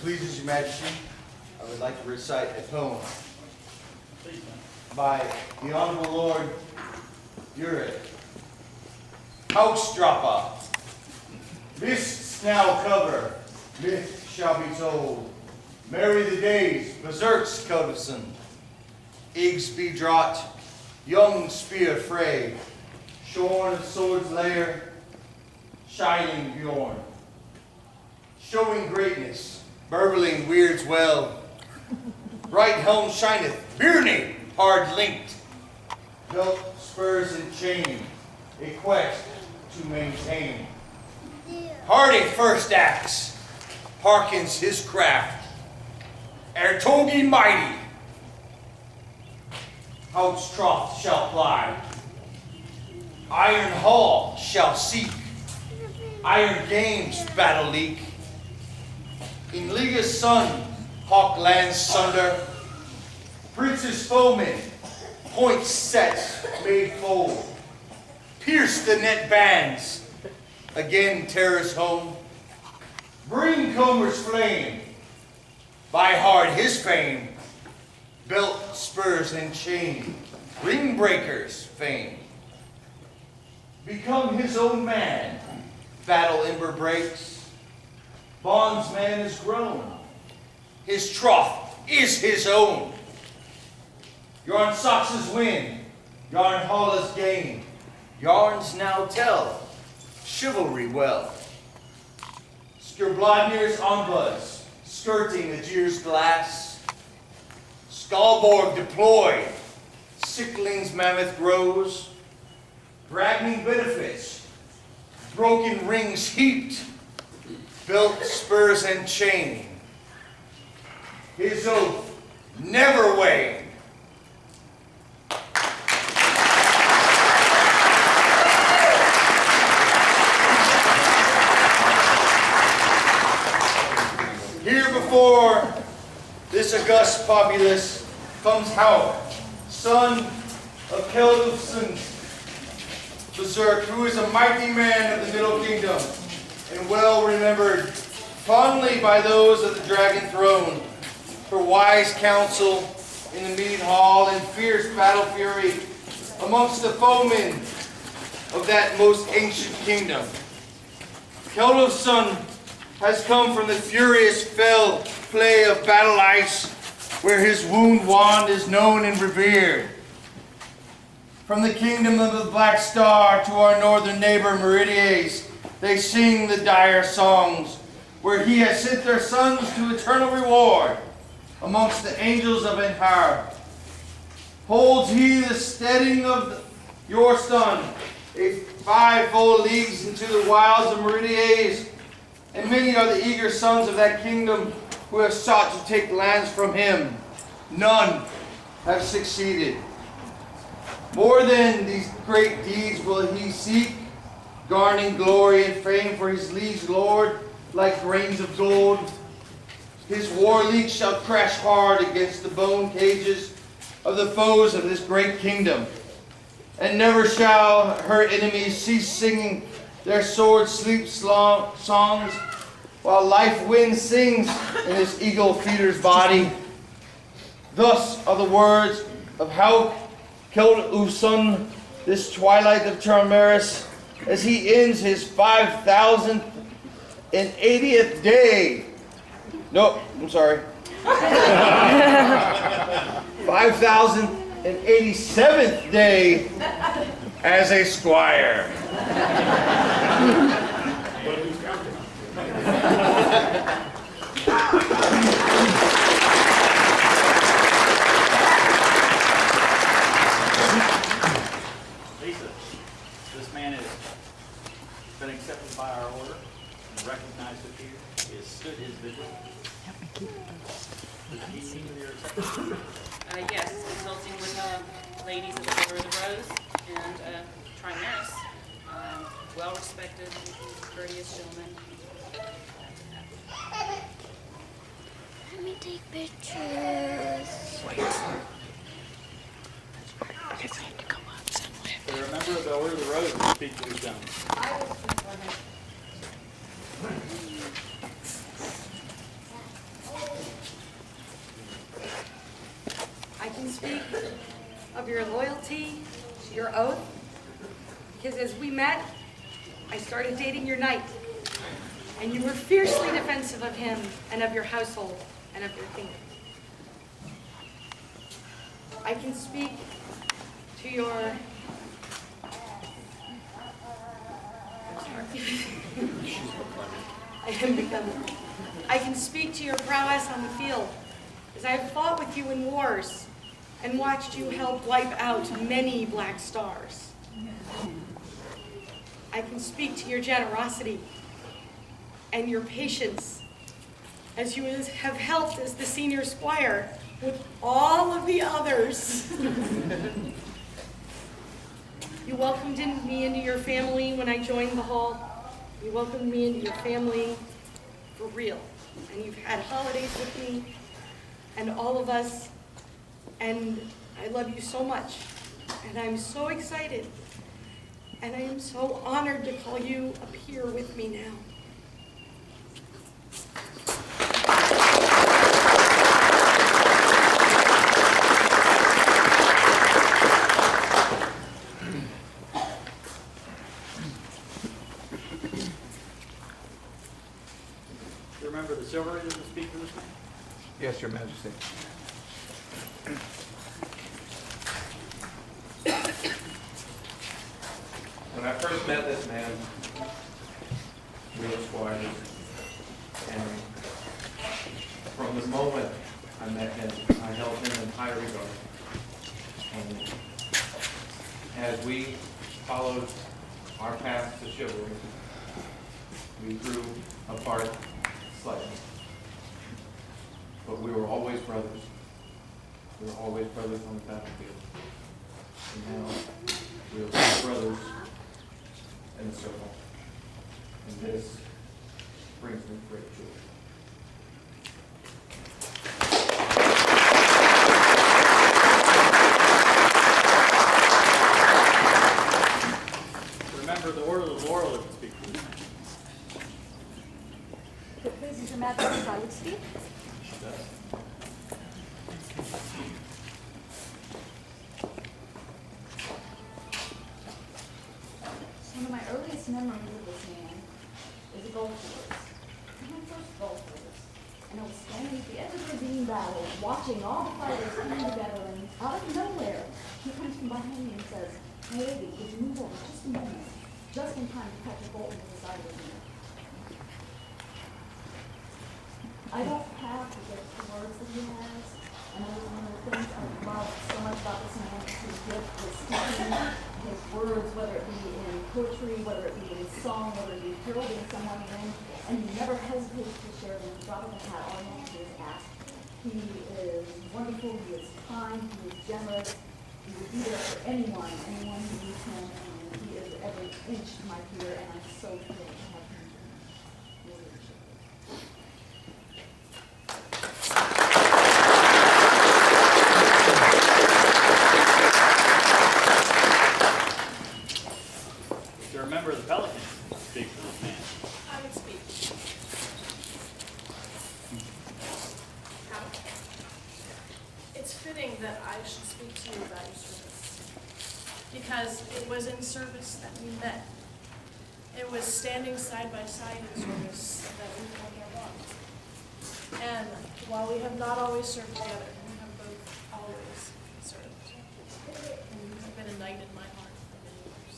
pleases your majesty, I would like to recite a poem by the Honorable Lord Uric. Haukr. Mists now cover, myth shall be told. Merry the days, berserks Kveld-Ulfsson. Eggs be draught, young spear fray, shorn of sword's lair, shining Bjorn. Showing greatness, burbling weirds well. Right helm shineth, Birney hard linked. Belt, spurs, and chain, a quest to maintain. Hardy first axe, hearkens his craft. Ertogi mighty, Haugh's trough shall ply. Iron hall shall seek, iron games battle leak. In Liga's sun, hawk lands sunder. Prince's foemen, points set, made fold. Pierce the net bands, again terrors home. Bring Comer's flame, by hard his fame. Belt, spurs, and chain, ring breakers fame. Become his own man, battle ember breaks. Bondsman is grown, his trough is his own. Yarn Sox's win, Yarn Halla's gain. Yarns now tell, chivalry well. Skirbladnir's ombuz, skirting the jeer's glass. Skalborg deployed, sickling's mammoth grows. Dragning benefits, broken rings heaped. Belt, spurs, and chain. His oath never wane. Here before this august populace comes Haukr, son of Kveld-Ulfsson, berserk, who is a mighty man of the Middle Kingdom, and well remembered fondly by those of the Dragon Throne, for wise counsel in the mead hall and fierce battle fury amongst the foemen of that most ancient kingdom. Kveld-Ulfsson has come from the furious fell play of battle ice, where his wound wand is known and revered. From the kingdom of the Black Star to our northern neighbor Meridies, they sing the dire songs, where he has sent their sons to eternal reward amongst the angels of Enhar. Holds he the steading of your son, a 5-fold leagues into the wilds of Meridies, and many are the eager sons of that kingdom who have sought to take lands from him. None have succeeded. More than these great deeds will he seek, garnering glory and fame for his liege lord like grains of gold. His war league shall crash hard against the bone cages of the foes of this great kingdom. And never shall her enemies cease singing their sword sleep songs, while life wind sings in this eagle feeder's body. Thus are the words of Haukr, Kveld-Ulfsson, this twilight of Trimaris, as he ends his 5,080th day. No, I'm sorry. 5,087th day as a squire. Lisa, this man has been accepted by our order and recognized it here. He has stood his vigil. Does he need your acceptance? Yes, consulting with ladies of the Order of the Rose and Trimaris. Well-respected, courteous gentlemen. Let me take pictures. So remember the Order of the Rose and speak to his gentlemen. of your loyalty to your oath, because as we met, I started dating your knight, and you were fiercely defensive of him and of your household and of your kingdom. I can speak to your... I can speak to your prowess on the field, as I have fought with you in wars and watched you help wipe out many black stars. I can speak to your generosity and your patience, as you have helped as the senior squire with all of the others. You welcomed me into your family when I joined the hall. You welcomed me into your family for real. And you've had holidays with me and all of us. And I love you so much. And I'm so excited. And I am so honored to call you up here with me now. Do you remember the silver that will speak for this man? Yes, Your Majesty. When I first met this man, we were squires, and from the moment I met him, I held him in high regard. And as we followed our path to chivalry, we grew apart slightly. But we were always brothers. We were always brothers on the battlefield. And now we are brothers in the circle. And this brings me great joy. Remember the order of the laurel that will speak for this man. If it pleases Your Majesty, I would speak. One of my earliest memories of this man is a golf course. It was my first golf course. And I was standing at the end of the ravine battle, watching all the fighters coming together, and out of nowhere, he comes from behind me and says, "Hey, lady, could you move over just a moment? Just in time to catch a bolt into the side of the ravine." I don't have the words that he has, and that was one of the things I love so much about this man, his gift, his speaking, his words, whether it be in poetry, whether it be in song, whether it be heralding someone in, and he never hesitates to share them. He brought up a hat, all you have to do is ask. He is wonderful, he is kind, he is generous, he would be there for anyone who needs him, and he is every inch my peer, and I'm so thrilled to have him in leadership. Do you remember the pelican speak for this man? I would speak. It's fitting that I should speak to you about your service, because it was in service that we met. It was standing side by side in service that we formed our bonds. And while we have not always served together, we have both always served. And you have been a knight in my heart for many years.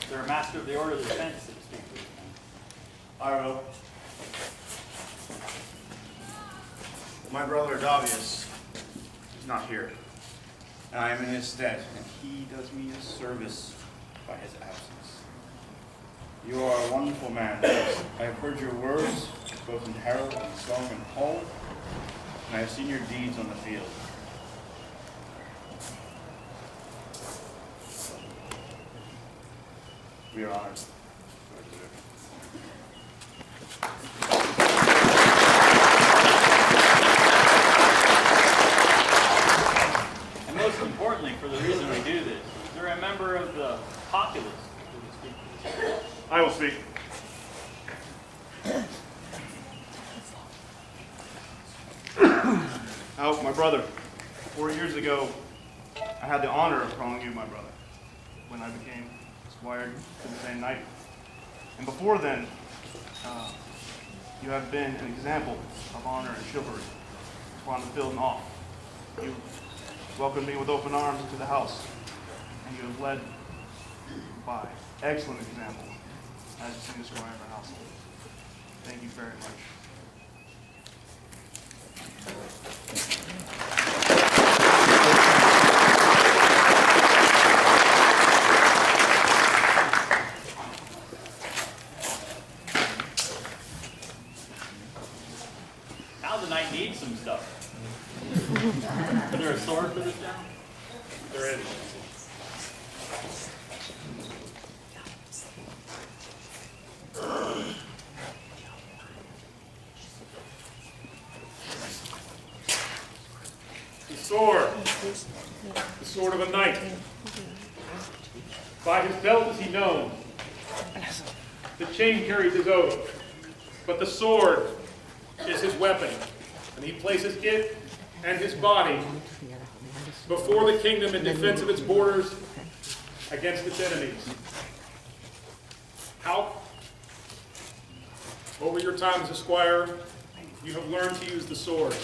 Is there a master of the order of the defense that will speak for this man? I will. My brother Davius is not here, and I am in his stead, and he does me a service by his absence. You are a wonderful man. I have heard your words, both in herald and song and poem, and I have seen your deeds on the field. We are honored. And most importantly, for the reason we do this, is there a member of the populace that I will speak. Haukr, my brother, 4 years ago, I had the honor of calling you my brother when I became squire to the same knight. And before then, you have been an example of honor and chivalry upon the field and off. You welcomed me with open arms into the house, and you have led by excellent example as a senior squire of our household. Thank you very much. Now the knight needs some stuff. Is there a sword for this town? There is. The sword of a knight. By his belt is he known. The chain carries his oath, but the sword is his weapon, and he places it and his body before the kingdom in defense of its borders against its enemies. How? Over your time as a squire, you have learned to use the sword.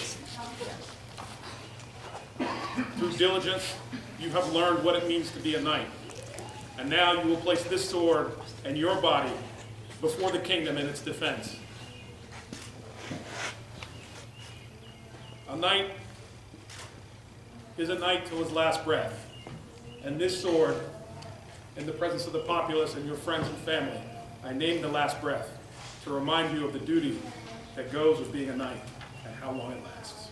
Through diligence, you have learned what it means to be a knight. And now you will place this sword and your body before the kingdom in its defense. A knight is a knight till his last breath. And this sword, in the presence of the populace and your friends and family, I name the last breath to remind you of the duty that goes with being a knight and how long it lasts.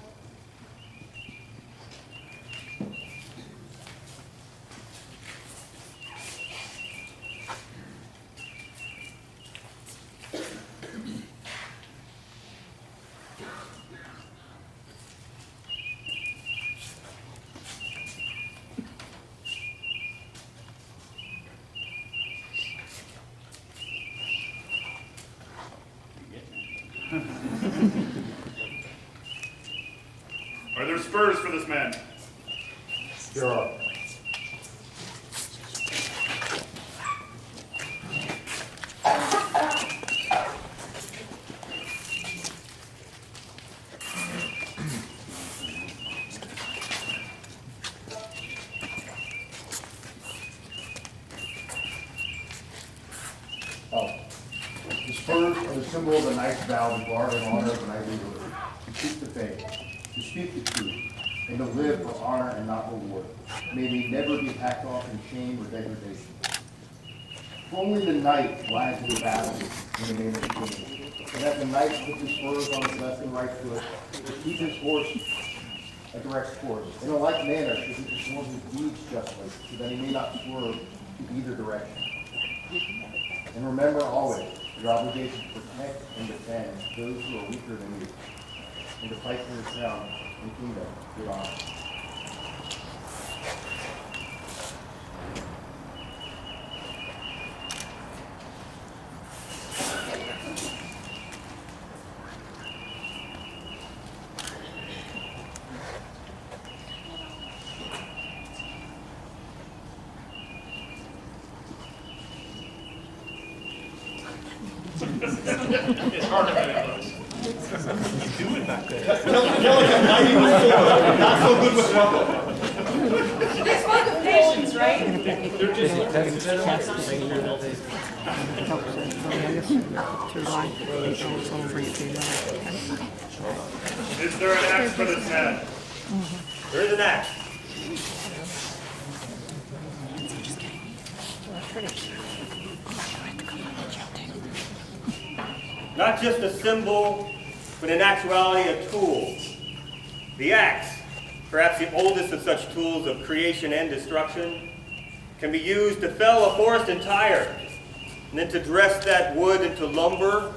Are there spurs for this man? There are. The spurs are the symbol of the knight's vow to guard and honor the knightly order, to keep the faith, to speak the truth, and to live for honor and not reward. May they never be packed off in shame or degradation. For only the knight rides into battle in the name of the king. And as the knight puts his spurs on his left and right foot, to keep his horse at direct course. In a like manner should he perform his deeds justly, so that he may not swerve to either direction. And remember always your obligation to protect and defend those who are weaker than you, and to fight for your crown and kingdom with honor. It's harder than it looks. You do it back there. Not so good with trouble. They spoke of patience, right? They're just Is there an axe for this man? There is an axe. Not just a symbol, but in actuality a tool. The axe, perhaps the oldest of such tools of creation and destruction, can be used to fell a forest entire, and then to dress that wood into lumber,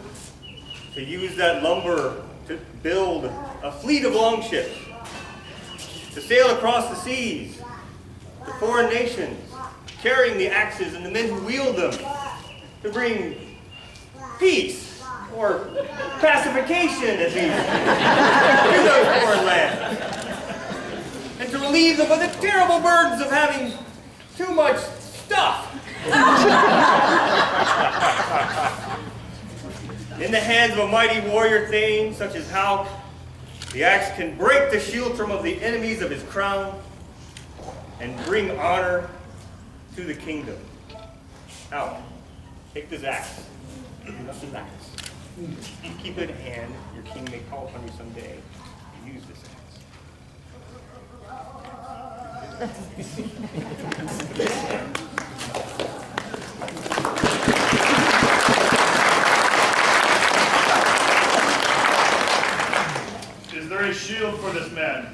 to use that lumber to build a fleet of longships, to sail across the seas to foreign nations, carrying the axes and the men who wield them to bring peace or pacification, at least, to those foreign lands, and to relieve them of the terrible burdens of having too much stuff. In the hands of a mighty warrior thane such as Haukr, the axe can break the shield of the enemies of his crown and bring honor to the kingdom. Haukr, take this axe. Do nothing less. Keep it in hand. Your king may call upon you someday to use this axe. Is there a shield for this man?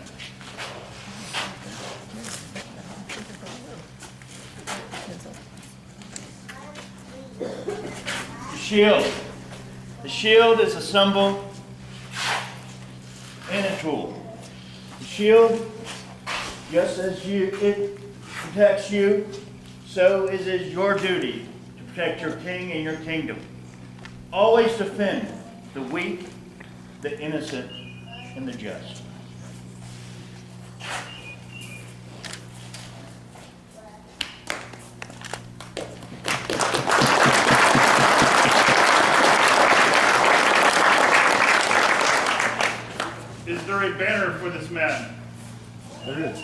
The shield. The shield is a symbol and a tool. The shield, just as it protects you, so is it your duty to protect your king and your kingdom. Always defend the weak, the innocent, and the just. Is there a banner for this man? There is.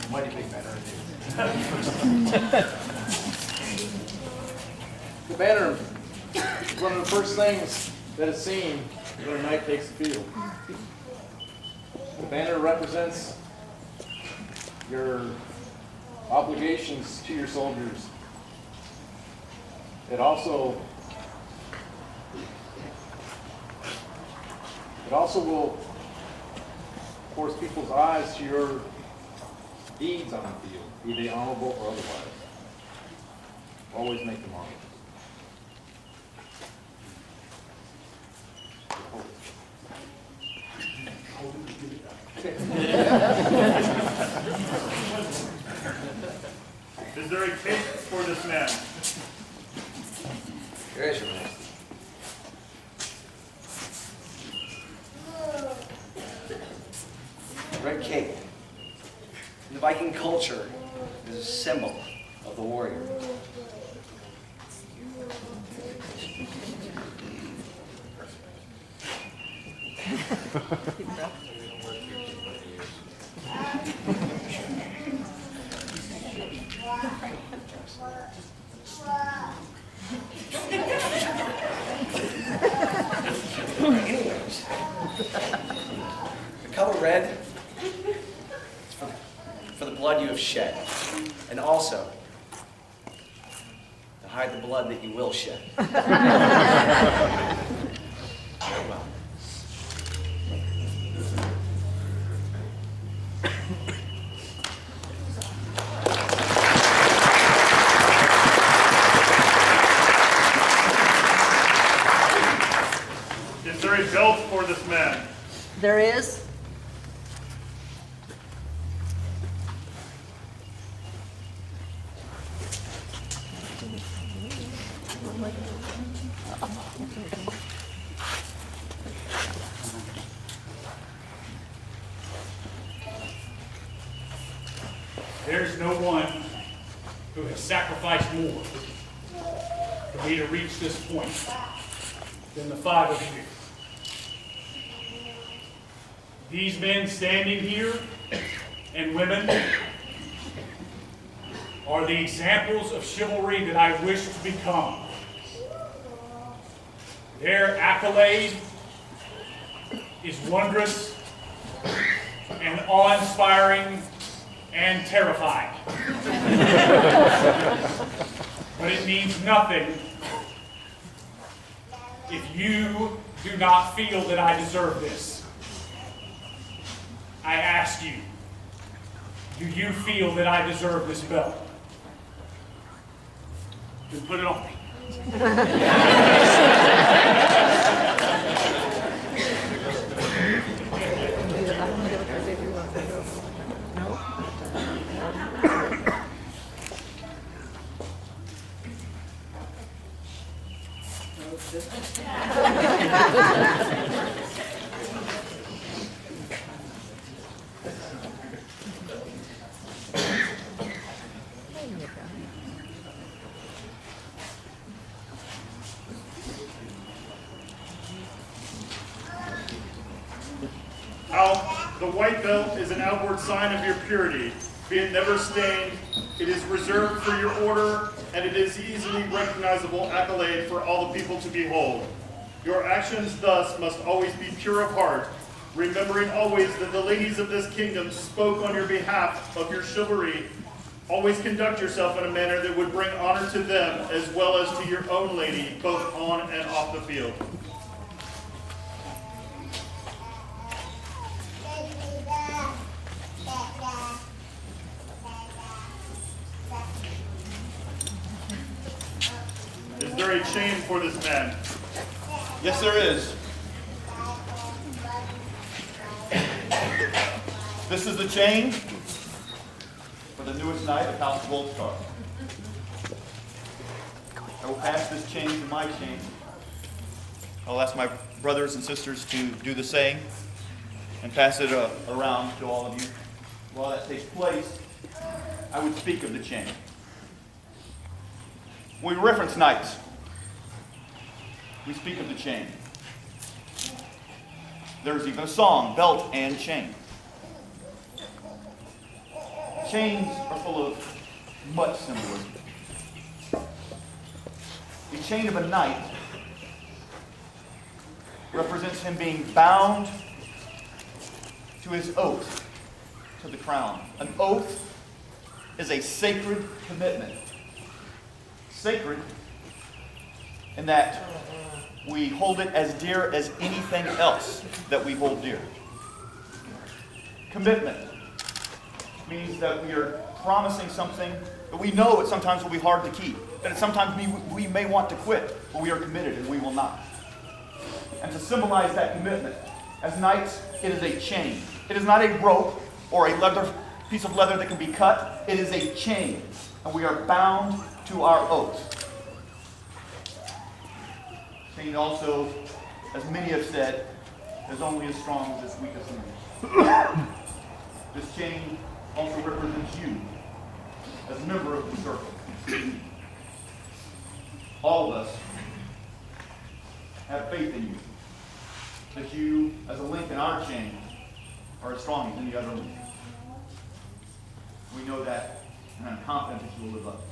Mighty big banner. The banner is one of the first things that is seen when a knight takes the field. The banner represents your obligations to your soldiers. It also will force people's eyes to your deeds on the field, be they honorable or otherwise. Always make them honorable. Is there a cape for this man? There is, Your Majesty. Red cape. In the Viking culture, is a symbol of the warrior. Anyways, the color red is for the blood you have shed, and also to hide the blood that you will shed. Farewell. Is there a belt for this man? There is. There's no one who has sacrificed more for me to reach this point than the five of you. These men standing here and women are the examples of chivalry that I wish to become. Their accolade is wondrous and awe-inspiring and terrifying. But it means nothing if you do not feel that I deserve this. I ask you, do you feel that I deserve this belt? Then put it on me. The white belt is an outward sign of your purity. Be it never stained, it is reserved for your order, and it is easily recognizable accolade for all the people to behold. Your actions thus must always be pure of heart, remembering always that the ladies of this kingdom spoke on your behalf of your chivalry. Always conduct yourself in a manner that would bring honor to them as well as to your own lady, both on and off the field. Is there a chain for this man? Yes, there is. This is the chain for the newest knight of House Kveld-Ulfsson. I will pass this chain to my chain. I'll ask my brothers and sisters to do the same and pass it around to all of you. While that takes place, I would speak of the chain. When we reference knights, we speak of the chain. There's even a song, Belt and Chain. Chains are full of much symbolism. The chain of a knight represents him being bound to his oath to the crown. An oath is a sacred commitment. Sacred in that we hold it as dear as anything else that we hold dear. Commitment means that we are promising something that we know it sometimes will be hard to keep. That sometimes we may want to quit, but we are committed and we will not. And to symbolize that commitment, as knights, it is a chain. It is not a rope or a piece of leather that can be cut. It is a chain, and we are bound to our oath. Chain also, as many have said, is only as strong as its weakest link. This chain also represents you as a member of the circle. All of us have faith in you, that you, as a link in our chain, are as strong as any other link. We know that, and I'm confident that you will live up to that.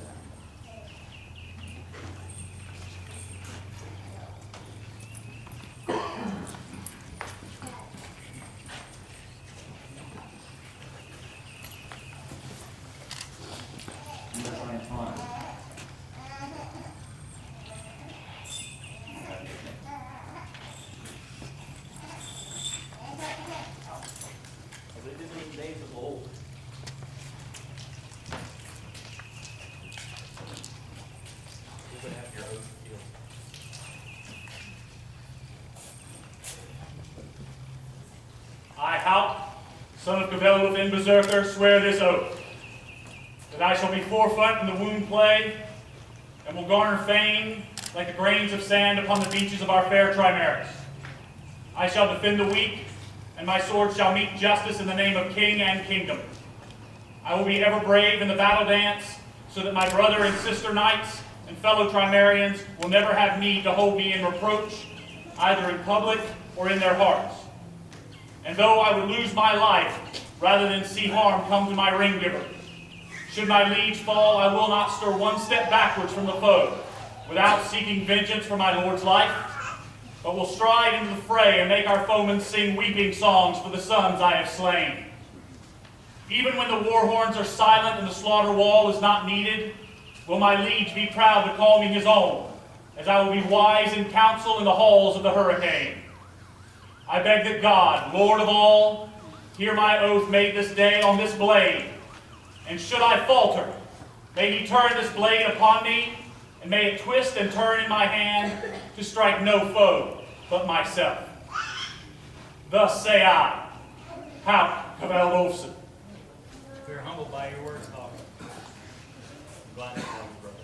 Days of old. You would have your oath field. I, Haukr, son of Kveld-Ulfsson Berserker, swear this oath, that I shall be forefront in the wound play, and will garner fame like the grains of sand upon the beaches of our fair Trimaris. I shall defend the weak, and my sword shall meet justice in the name of king and kingdom. I will be ever brave in the battle dance, so that my brother and sister knights and fellow Trimarians will never have need to hold me in reproach, either in public or in their hearts. And though I would lose my life rather than see harm come to my ring-giver, should my liege fall, I will not stir one step backwards from the foe, without seeking vengeance for my lord's life, but will stride into the fray and make our foemen sing weeping songs for the sons I have slain. Even when the war horns are silent and the slaughter wall is not needed, will my liege be proud to call me his own, as I will be wise in council in the halls of the hurricane. I beg that God, Lord of all, hear my oath made this day on this blade, and should I falter, may he turn this blade upon me, and may it twist and turn in my hand to strike no foe but myself. Thus say I, Haukr Kveld-Ulfsson. We are humbled by your words, Haukr. I'm glad to call you brother.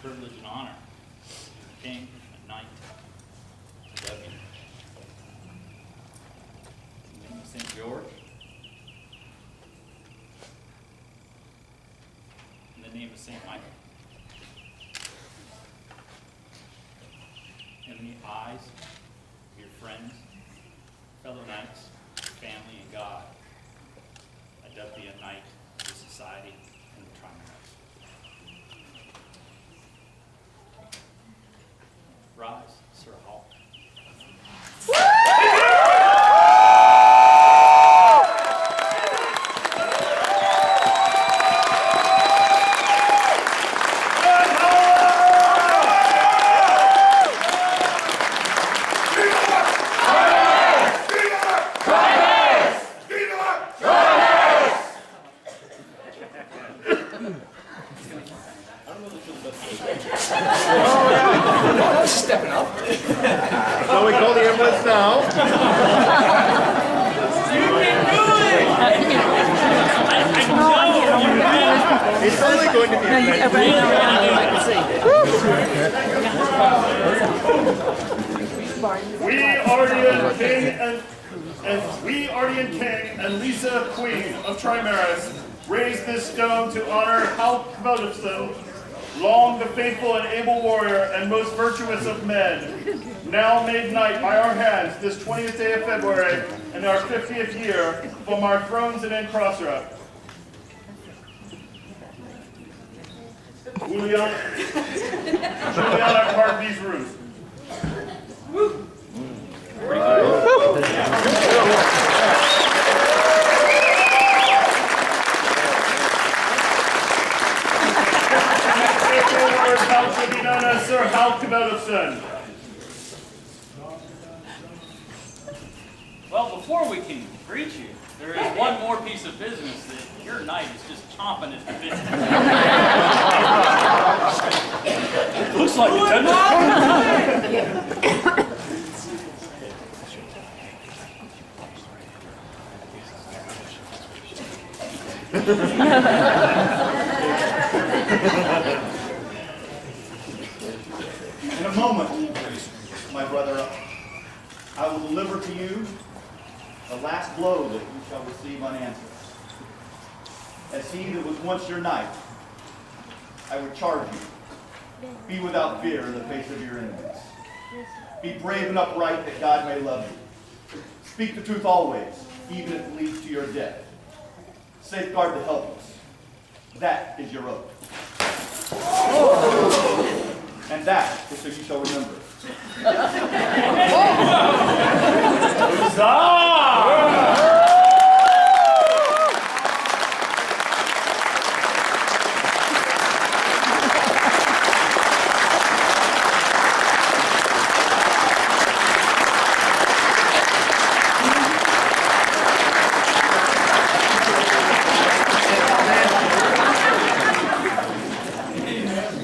privilege and honor, king and knight, to W. In the name of St. George, in the name of St. Michael, in the eyes of your friends, fellow knights, family, and God, I dub thee a knight of the society and the Trimaris. Rise, Sir Haukr. Stepping up. So we call the ambulance now. It's only going to be We, Ardian King and Lisa, Queen of Trimaris, raise this stone to honor Haukr Kveld-Ulfsson, long the faithful and able warrior and most virtuous of men, now made knight by our hands this 20th day of February in our 50th year from our thrones in Crossra. Julian, I part these rules. To be known as Sir Haukr Kveld-Ulfsson. Well, before we can greet you, there is one more piece of business that your knight is just chomping at the bit. It looks like it, doesn't it? In a moment, my brother, I will deliver to you the last blow that you shall receive unanswered. As he that was once your knight, I would charge you. Be without fear in the face of your enemies. Be brave and upright that God may love you. Speak the truth always, even if it leads to your death. Safeguard the helpless. That is your oath. And that is so you shall remember.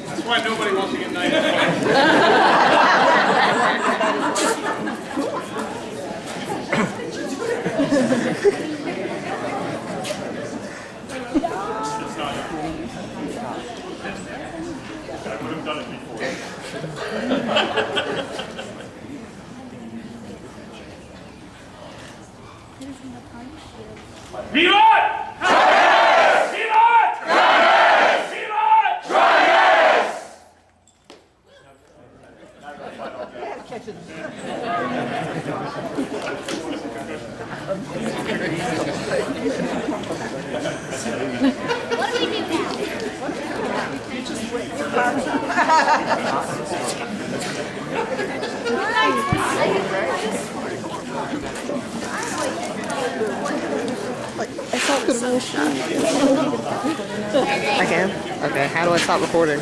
That's why nobody wants to get knighted. I would have done it before. Vivat! Vivat! Vivat! What do we do now? I can? Okay, how do I stop recording?